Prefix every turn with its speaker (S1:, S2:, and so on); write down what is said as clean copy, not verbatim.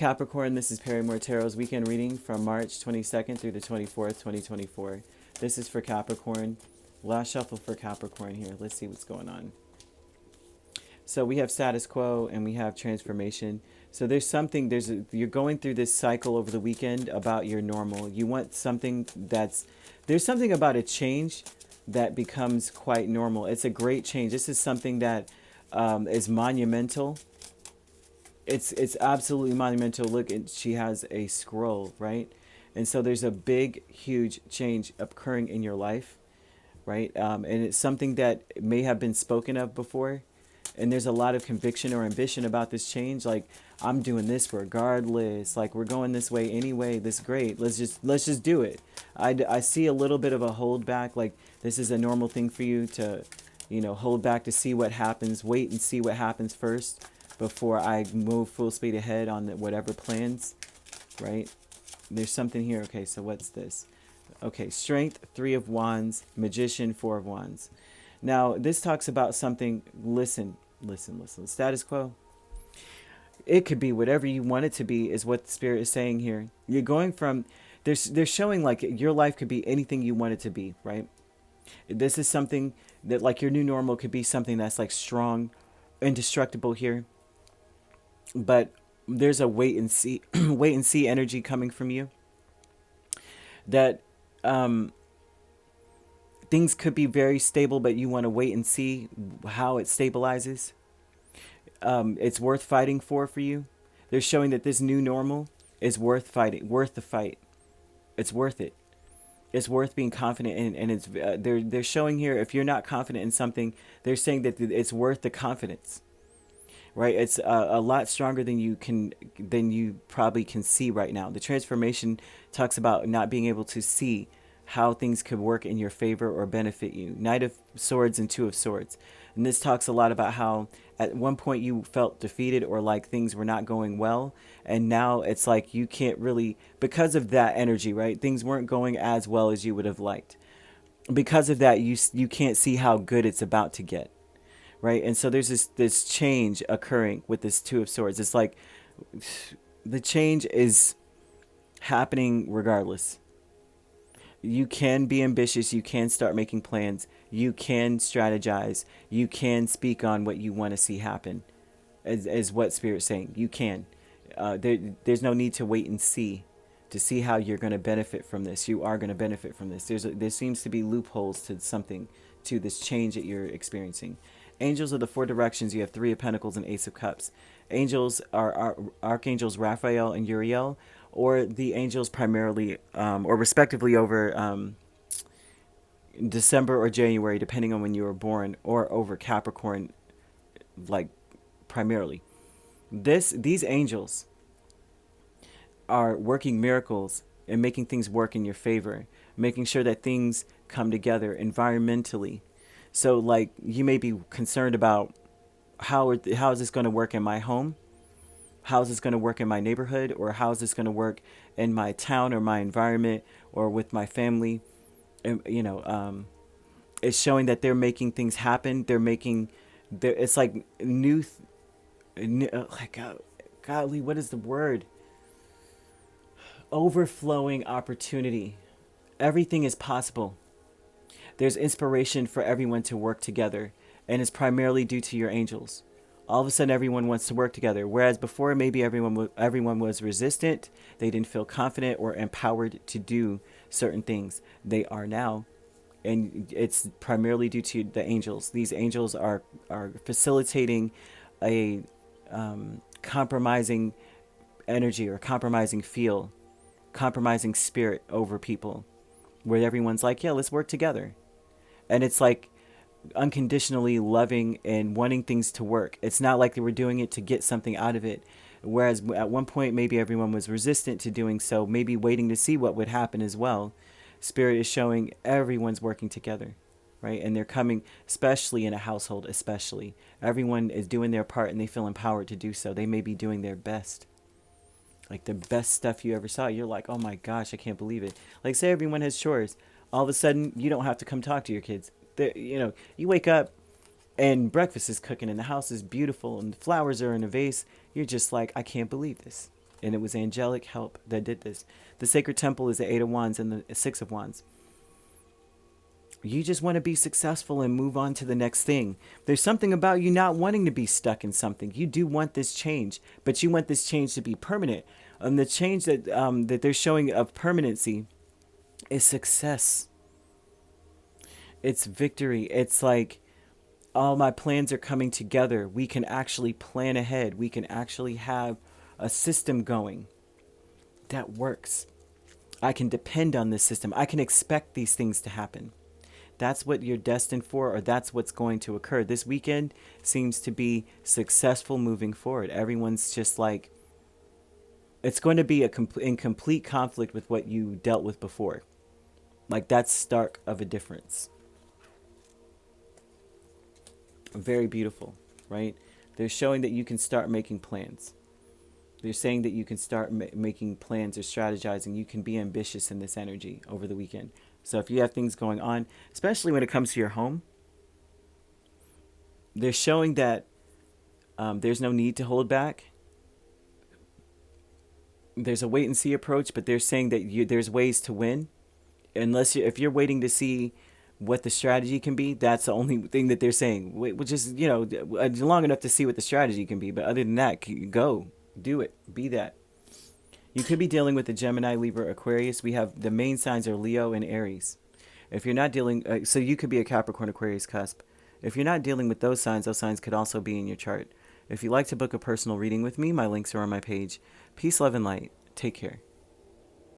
S1: Capricorn, this is Perrymore Tarot's weekend reading from March 22nd through the 24th, 2024. This is for Capricorn. Last shuffle for Capricorn here. Let's see what's going on. So we have status quo and we have transformation. So there's something, you're going through this cycle over the weekend about your normal. You want something there's something about a change that becomes quite normal. It's a great change. This is something that is monumental. It's absolutely monumental. Look, she has a scroll, right? And so there's a big, huge change occurring in your life, right? And it's something that may have been spoken of before. And there's a lot of conviction or ambition about this change. Like, I'm doing this regardless. Like, we're going this way anyway. This is great. Let's just do it. I see a little bit of a hold back. Like, this is a normal thing for you to, hold back to see what happens. Wait and see what happens first before I move full speed ahead on whatever plans, right? There's something here. Okay, so what's this? Okay, Strength, 3 of Wands, Magician, 4 of Wands. Now, this talks about something, listen. Status quo. It could be whatever you want it to be is what the Spirit is saying here. You're going from, they're showing like your life could be anything you want it to be, right? This is something that like your new normal could be something that's like strong, indestructible here. But there's a wait and see energy coming from you. That things could be very stable, but you want to wait and see how it stabilizes. It's worth fighting for you. They're showing that this new normal is worth fighting, worth the fight. It's worth it. It's worth being confident in, and it's they're showing here if you're not confident in something, they're saying that it's worth the confidence. Right, it's a lot stronger than you probably can see right now. The transformation talks about not being able to see how things could work in your favor or benefit you. Knight of Swords and 2 of Swords. And this talks a lot about how at one point you felt defeated or like things were not going well. And now it's like you can't really, because of that energy, right? Things weren't going as well as you would have liked. Because of that, you can't see how good it's about to get. Right, and so there's this change occurring with this 2 of Swords. It's like the change is happening regardless. You can be ambitious. You can start making plans. You can strategize. You can speak on what you want to see happen, as what Spirit's saying. You can. There's no need to wait and see to see how you're going to benefit from this. You are going to benefit from this. There seems to be loopholes to something, to this change that you're experiencing. Angels of the 4 directions. You have 3 of Pentacles and Ace of Cups. Angels are Archangels Raphael and Uriel, or the angels primarily, or respectively over December or January, depending on when you were born, or over Capricorn, like primarily. These angels are working miracles and making things work in your favor, making sure that things come together environmentally. So like you may be concerned about how is this going to work in my home? How is this going to work in my neighborhood? Or how is this going to work in my town or my environment or with my family? And, it's showing that they're making things happen. It's like godly, what is the word? Overflowing opportunity. Everything is possible. There's inspiration for everyone to work together, and it's primarily due to your angels. All of a sudden, everyone wants to work together, whereas before, maybe everyone was resistant. They didn't feel confident or empowered to do certain things. They are now, and it's primarily due to the angels. These angels are facilitating a compromising energy or compromising feel, compromising spirit over people, where everyone's like, yeah, let's work together. And it's like unconditionally loving and wanting things to work. It's not like they were doing it to get something out of it. Whereas at one point, maybe everyone was resistant to doing so, maybe waiting to see what would happen as well. Spirit is showing everyone's working together, right? And they're coming, especially in a household, especially. Everyone is doing their part and they feel empowered to do so. They may be doing their best. Like the best stuff you ever saw. You're like, oh my gosh, I can't believe it. Like say everyone has chores. All of a sudden, you don't have to come talk to your kids. You wake up and breakfast is cooking and the house is beautiful and the flowers are in a vase. You're just like, I can't believe this. And it was angelic help that did this. The sacred temple is the Eight of Wands and the Six of Wands. You just want to be successful and move on to the next thing. There's something about you not wanting to be stuck in something. You do want this change, but you want this change to be permanent. And the change that they're showing of permanency is success. It's victory. It's like all my plans are coming together. We can actually plan ahead. We can actually have a system going that works. I can depend on this system. I can expect these things to happen. That's what you're destined for, or that's what's going to occur. This weekend seems to be successful moving forward. Everyone's just like, it's going to be in complete conflict with what you dealt with before. Like, that's stark of a difference. Very beautiful, right? They're showing that you can start making plans. They're saying that you can start making plans or strategizing. You can be ambitious in this energy over the weekend. So if you have things going on, especially when it comes to your home, they're showing that there's no need to hold back. There's a wait and see approach, but they're saying that there's ways to win. If you're waiting to see what the strategy can be, that's the only thing that they're saying. Which is, long enough to see what the strategy can be. But other than that, go, do it, be that. You could be dealing with a Gemini, Libra, Aquarius. We have the main signs are Leo and Aries. If you're not dealing, so you could be a Capricorn, Aquarius cusp. If you're not dealing with those signs could also be in your chart. If you'd like to book a personal reading with me, my links are on my page. Peace, love, and light. Take care.